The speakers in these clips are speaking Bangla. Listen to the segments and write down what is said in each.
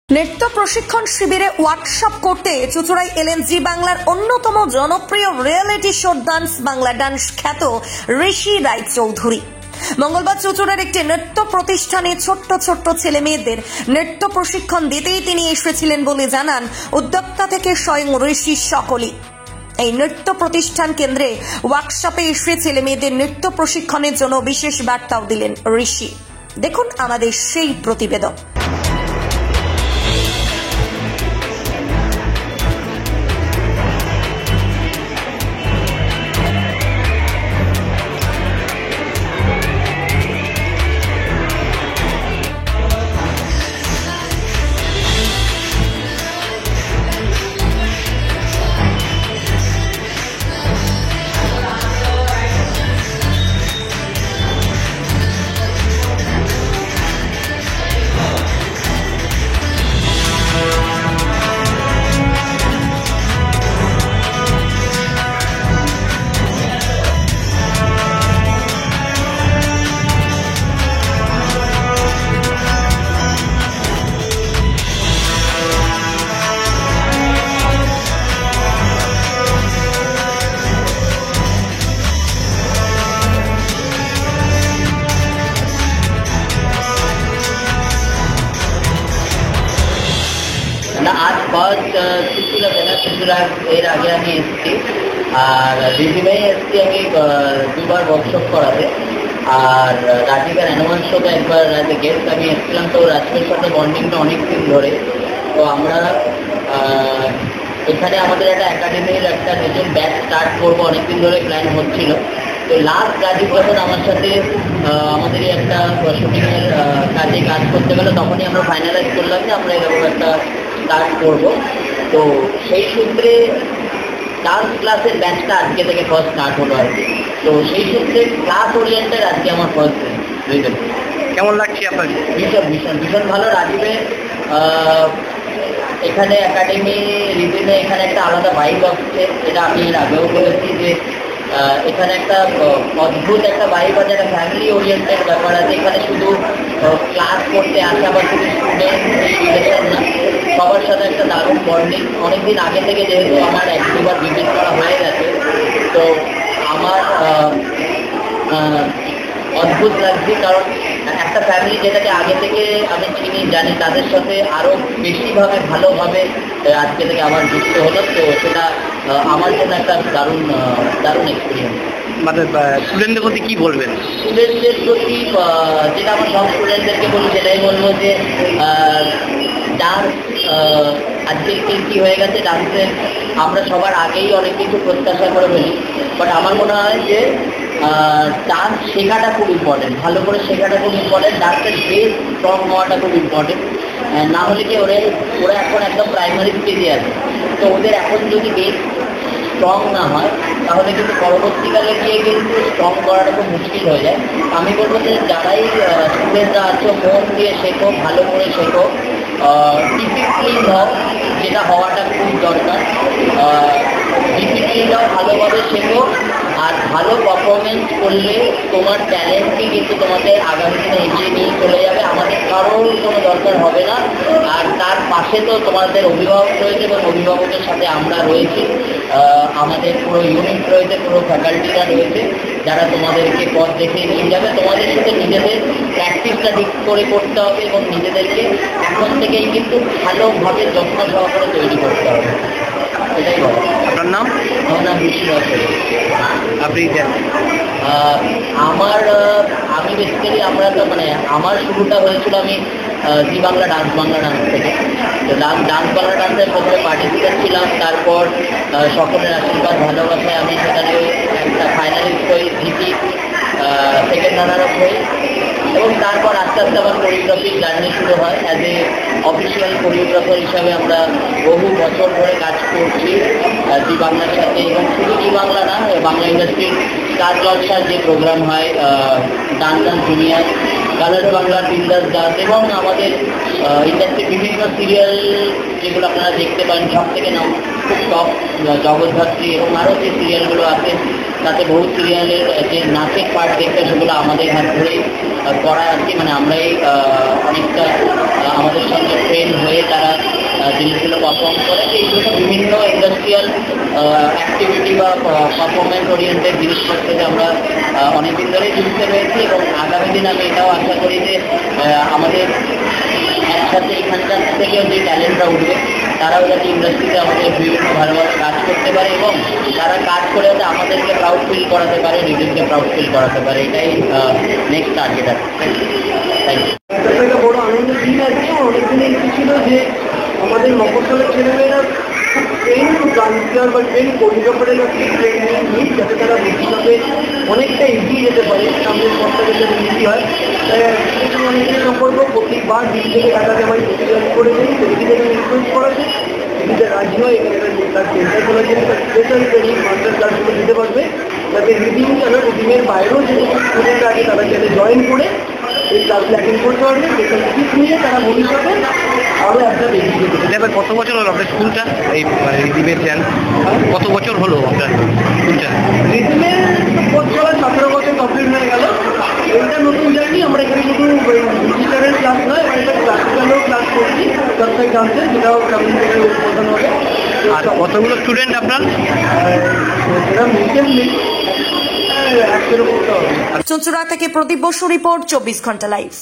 নৃত্য প্রশিক্ষণ শিবিরে ওয়ার্কশপ করতে চুঁচুড়ায় এলেন জি বাংলার অন্যতম জনপ্রিয় reality show dance Bangla dance খ্যাত ঋষি রায়চৌধুরী। মঙ্গলবার চুঁচুড়ার একটি নৃত্য প্রতিষ্ঠানে ছোট্ট ছোট্ট ছেলে মেয়েদের নৃত্য প্রশিক্ষণ দিতেই তিনি এসেছিলেন বলে জানান উদ্যোক্তা থেকে স্বয়ং ঋষি সকলেই। এই নৃত্য প্রতিষ্ঠান কেন্দ্রে ওয়ার্কশপে এসে ছেলে মেয়েদের নৃত্য প্রশিক্ষণের জন্য বিশেষ বার্তাও দিলেন ঋষি। দেখুন আমাদের সেই প্রতিবেদন। आज फर्स्ट चुचुड़ा है ना, चुचुड़ा एर आगे আমি এসেছি আর রিভিউয়ে এসেছি আমি দুবার ওয়ার্কশপ করাতে। আর রাধিকার অ্যানুয়াল শোতে একবার অ্যাজ এ গেস্ট আমি এসেছিলাম। তো রাজকের সাথে বন্ডিংটা অনেক দিন ধরে। তো আমরা এখানে আমাদের একটা একাডেমির একটা নতুন ব্যাচ স্টার্ট করবো, অনেকদিন ধরে প্ল্যান হচ্ছিল। তো লাস্ট রাজীব যখন আমার সাথে আমাদের একটা শুটিংয়ের কাজে কাজ করতে গেলো, তখনই আমরা ফাইনালাইজ করলাম যে আমরা এরকম একটা স্টার্ট করবো। তো সেই সূত্রে ডান্স ক্লাসের ব্যাচটা আজকে থেকে ফার্স্ট স্টার্ট হলো আর কি। তো সেই সূত্রে ক্লাস ওরিয়েন্টেড আজকে আমার ফার্স্ট দিন। কেমন লাগছে আপনার? ভীষণ ভীষণ ভীষণ ভালো। রাজীবের এখানে একাডেমি রিভিউয়ে এখানে একটা আলাদা ভাইব আসছে, এটা আমি এর আগেও বলেছি যে এখানে একটা অদ্ভুত একটা ভাইব আছে, একটা ফ্যামিলি ওরিয়েন্টেড ব্যাপার আছে। এখানে শুধু ক্লাস করতে আসা বা শুধু স্টুডেন্ট এই রিলেশন না, সবার সাথে একটা দারুণ বন্ডিং। অনেকদিন আগে থেকে যেহেতু আমার এক দুবার ভিজিট করা হয়ে গেছে, তো আমার অদ্ভুত লাগছে। কারণ একটা ফ্যামিলি যেটাকে আগে থেকে আমি চিনি জানি, তাদের সাথে আরও বেশিভাবে ভালোভাবে আজকে থেকে আবার যুক্ত হলো। তো সেটা আমার জন্য একটা দারুণ দারুণ এক্সপিরিয়েন্স। মানে স্টুডেন্টদের প্রতি কী বলবেন? স্টুডেন্টদের প্রতি যেটা আমার সব স্টুডেন্টদেরকে বলি সেটাই বলবো যে ডান্স আজকে কী হয়ে গেছে, ডান্সের আমরা সবার আগেই অনেক কিছু প্রত্যাশা করে ফেলি। বাট আমার মনে হয় যে ডান্স শেখাটা খুব ইম্পর্টেন্ট, ভালো করে শেখাটা খুব ইম্পর্টেন্ট। ডান্সের বেস স্ট্রং হওয়াটা খুব ইম্পর্টেন্ট। না হলে কি ওরা এখন একদম প্রাইমারি স্টেজে আছে। তো ওদের এখন যদি বেস স্ট্রং না হয় তাহলে কিন্তু পরবর্তীকালে গিয়ে কিন্তু স্ট্রং করাটা খুব মুশকিল হয়ে যায়। আমি বলবো যে যারাই স্টুডেন্টরা আছো, মন দিয়ে শেখো, ভালো করে শেখো, ডিসিপ্লিন হোক, যেটা হওয়াটা খুব দরকার। ডিসিপ্লিনটাও ভালোভাবে শেখো, আর ভালো পারফরমেন্স করলে তোমার ট্যালেন্টকে কিন্তু তোমাদের আগামী দিনে এগিয়ে নিয়ে চলে যাবে। আমাদের কারোর কোনো দরকার হবে না। আর তার পাশে তো তোমাদের অভিভাবক রয়েছে এবং অভিভাবকের সাথে আমরা রয়েছি, আমাদের পুরো ইউনিট রয়েছে, পুরো ফ্যাকাল্টিরা রয়েছে, যারা তোমাদেরকে পথ দেখিয়ে নিয়ে যাবে। তোমাদের সাথে নিজেদের প্র্যাকটিসটা ঠিক করে করতে হবে এবং নিজেদেরকে এখন থেকেই কিন্তু ভালোভাবে যত্ন সহকারে তৈরি করতে হবে। এটাই বলো। আপনার নাম? আমার নাম ঋষি রায়চৌধুরী। আপনি আমি বেসিক্যালি আমার শুরুটা হয়েছিল আমি জি বাংলা ডান্স থেকে। তো ডান্স বাংলা ডান্সের প্রথমে পার্টিসিপেট ছিলাম। তারপর সকলের আশীর্বাদ ভালোবাসায় আমি সেখানে একটা ফাইনালিস্ট হই, জিতি, সেকেন্ড রানার আপ হই। এবং তারপর আস্তে আস্তে আমার কোরিওগ্রাফির জার্নি শুরু হয়। অ্যাজ এ অফিসিয়াল কোরিওগ্রাফার হিসাবে আমরা বহু বছর ধরে কাজ করছি জি বাংলার সাথে। এবং শুধু জি বাংলা না, বাংলা ইন্ডাস্ট্রির স্টার জলসার যে প্রোগ্রাম হয়, ডান্স জুনিয়র, কালার্স বাংলা, বিন্দাস ডান্স, এবং আমাদের ইন্ডাস্ট্রির বিভিন্ন সিরিয়াল যেগুলো আপনারা দেখতে পান, সব থেকে খুব টপ জগৎধাত্রী এবং আরও যে সিরিয়ালগুলো আছে, তাতে বহু সিরিয়ালের যে নাচের পার্ট দেখতে, সেগুলো আমাদের হাত ধরেই করা আর কি। আমরাই অনেকটা আমাদের সঙ্গে ট্রেন হয়ে তারা জিনিসগুলো পারফর্ম করে। এইগুলো বিভিন্ন ইন্ডাস্ট্রিয়াল অ্যাক্টিভিটি বা পারফরমেন্স ওরিয়েন্টেড জিনিসপত্রে আমরা অনেকদিন ধরেই যুক্ত রয়েছি এবং আগামী দিন আমি এটাও আশা করি যে আমাদের একসাথে এখানকার থেকেও যে ট্যালেন্টরা উঠবে তারাও যাতে ইন্ডাস্ট্রিতে আমাদের বিভিন্ন ভালো ভালো কাজ করতে পারে এবং তারা কাজ করে যাতে আমাদেরকে প্রাউড ফিল করাতে পারে, রিভিউকে প্রাউড ফিল করাতে পারে, এটাই নেক্সট টার্গেট আছে। Thank you. একটা বড় আনন্দের দিন আছে। অনেকদিনের ইচ্ছে ছিল যে আমাদের মফস্বলের ছেলেমেয়েরা ট্রেন ট্রান্সফার বা ট্রেন কোরিওগ্রাফারের কাছে ট্রেনিং নিই যাতে তারা ভবিষ্যতে অনেকটা এগিয়ে যেতে পারে, সামনের পথটাকে যাতে ইজি হয়। তাই অনেকের সম্পর্ক প্রত্যেকবার দিন থেকে টাকাতে আমার প্রতিযোগিতা করে দিই, সেদিকে ইনফ্লুয়েন্স করাছে যদি রাজি হয় এখানে তার চেষ্টা করা যায় তার স্পেশাল ট্রেনিং মাস্টার ক্লাসগুলো দিতে পারবে যাতে রিডিং তারা রুটিনের বাইরেও যে স্টুডেন্টরা আছে তারা যাতে জয়েন করে এই ক্লাসগুলো অ্যাটেন্ড করতে পারবে, স্পেশাল টিপস নিয়ে তারা ভবিষ্যতে আরও একটা বেশি যেতে পারবে। এবার কত বছর হলো আপনার স্কুলটা, এই মানে রিদিমের জ্ঞান কত বছর হলো আপনার স্কুলটা? রিদিমের কোর্স চলা 17 বছর কমপ্লিট হয়ে গেল। এটা নতুন জার্নি। আমরা এখানে শুধু ডিজিটালের ক্লাস নয়, এটা ক্লাসিক্যালও ক্লাস করছি, সবটাই ডান্সে, যেটাও কমিউনিকেটের উদ্বোধন হবে। আর কতগুলো স্টুডেন্ট আপনার? সেটা মিডিয়ামলি 100 করতে হবে। চুঁচুড়া থেকে প্রদীপ বসু রিপোর্ট, 24 ঘন্টা লাইভ।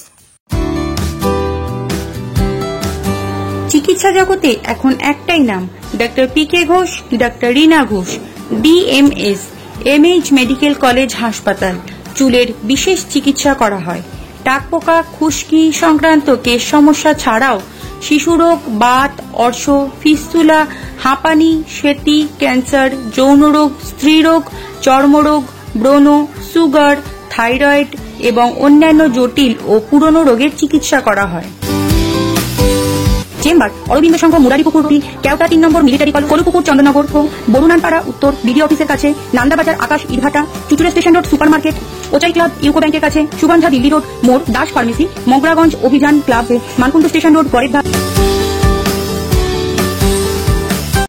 চিকিৎসা জগতে এখন একটাই নাম, doctor PK Ghosh, doctor Rina Ghosh, DMS, MH medical college হাসপাতাল। চুলের বিশেষ চিকিৎসা করা হয়। টাকপোকা, খুশকি সংক্রান্ত কেশ সমস্যা ছাড়াও শিশুরোগ, বাত, অর্শ, ফিস্তুলা, হাঁপানি, সেতি, ক্যান্সার, যৌনরোগ, স্ত্রীরোগ, চর্মরোগ, ব্রণ, সুগার, থাইরয়েড এবং অন্যান্য জটিল ও পুরনো রোগের চিকিৎসা করা হয়। চেম্বার অরবিন্দ সংঘ, মুরারিপুকুরটি, কেওটা 3 নম্বর মিলিটারি কল, কলুপুকুর, চন্দননগর, বরুণানপাড়া উত্তর, বিডিও অফিসের কাছে, নান্দাবাজার, আকাশ, ইটভাটা, Chuchura station road, super market, ওচাই ক্লাব, ইউকো ব্যাংকের কাছে, সুগন্ধা দিল্লি রোড, মোড়, দাস ফার্মেসি, মগরাগঞ্জ, অভিযান ক্লাব, মানকুণ্ড স্টেশন রোড, পরের ধাপ।